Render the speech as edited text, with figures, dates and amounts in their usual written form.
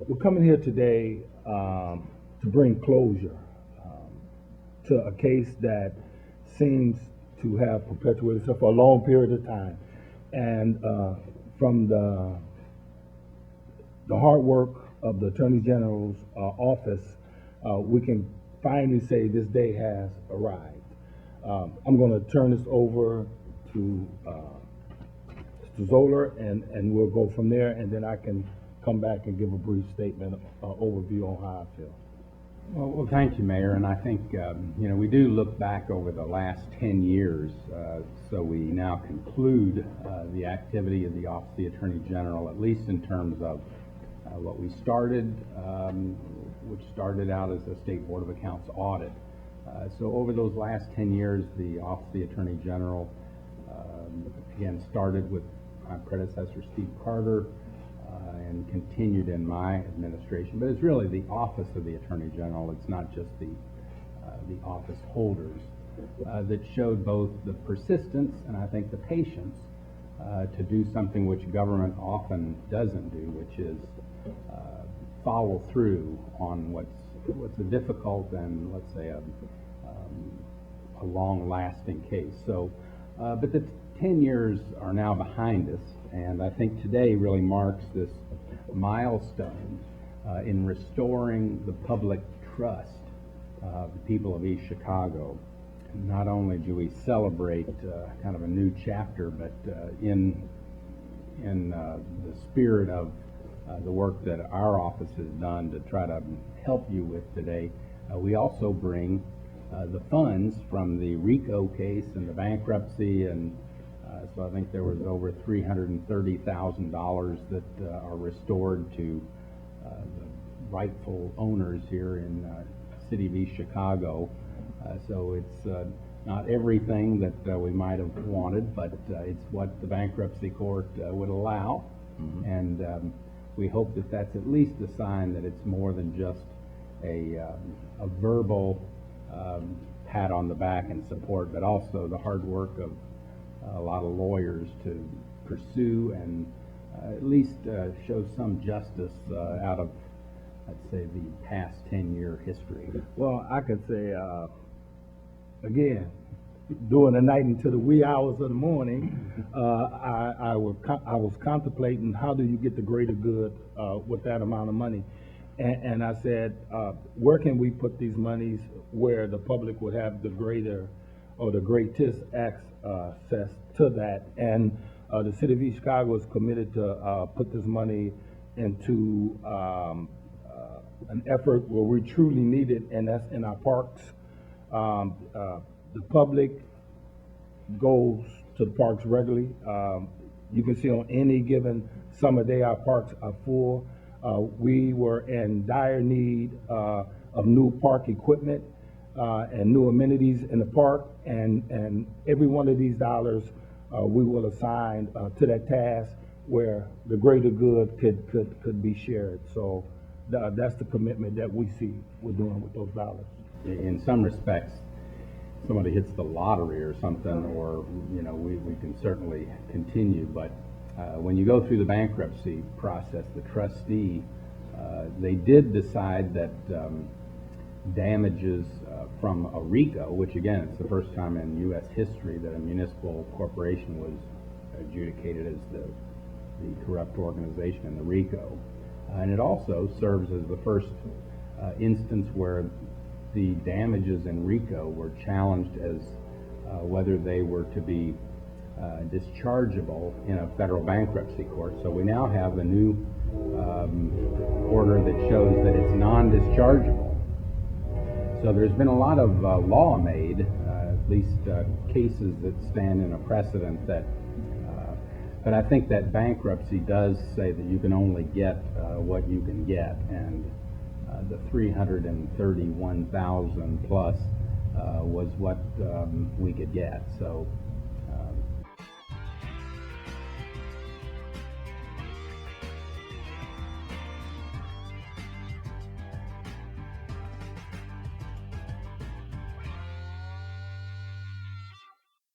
We're coming here today to bring closure to a case that seems to have perpetuated itself for a long period of time. And from the hard work of the Attorney General's office, we can finally say this day has arrived. I'm going to turn this over to Mr. Zoeller, and we'll go from there, and then I can come back and give a brief statement, overview on how I feel. Well, thank you, Mayor. And I think, we do look back over the last 10 years, so we now conclude the activity of the Office of the Attorney General, at least in terms of what we started, which started out as a State Board of Accounts audit. So over those last 10 years, the Office of the Attorney General, again, started with my predecessor, Steve Carter, and continued in my administration. But it's really the Office of the Attorney General. It's not just the office holders that showed both the persistence and I think the patience to do something which government often doesn't do, which is follow through on what's a difficult and, let's say, a long-lasting case. So, but the 10 years are now behind us, and I think today really marks this milestone in restoring the public trust of the people of East Chicago. Not only do we celebrate kind of a new chapter, but in the spirit of the work that our office has done to try to help you with today, we also bring the funds from the RICO case and the bankruptcy, and so I think there was over $330,000 that are restored to the rightful owners here in the city of East Chicago. So it's not everything that we might have wanted, but it's what the bankruptcy court would allow. Mm-hmm. And we hope that that's at least a sign that it's more than just a verbal pat on the back and support, but also the hard work of a lot of lawyers to pursue and at least show some justice out of, let's say, the past 10-year history. Well, I could say, again, during the night into the wee hours of the morning, I was contemplating how do you get the greater good with that amount of money. And I said, where can we put these monies where the public would have the greater or the greatest access to that? And the city of East Chicago is committed to put this money into an effort where we truly need it, and that's in our parks. The public goes to the parks regularly. You can see on any given summer day our parks are full. We were in dire need of new park equipment and new amenities in the park, and every one of these dollars we will assign to that task where the greater good could be shared. So that's the commitment that we see we're doing with those dollars. In some respects, somebody hits the lottery or something, or we can certainly continue, but when you go through the bankruptcy process, the trustee, they did decide that damages from a RICO, which again, it's the first time in U.S. history that a municipal corporation was adjudicated as the corrupt organization in the RICO. And it also serves as the first instance where the damages in RICO were challenged as whether they were to be dischargeable in a federal bankruptcy court. So we now have a new order that shows that it's non-dischargeable. So there's been a lot of law made, at least cases that stand in a precedent that, but I think that bankruptcy does say that you can only get what you can get, and the 331,000 plus was what we could get. So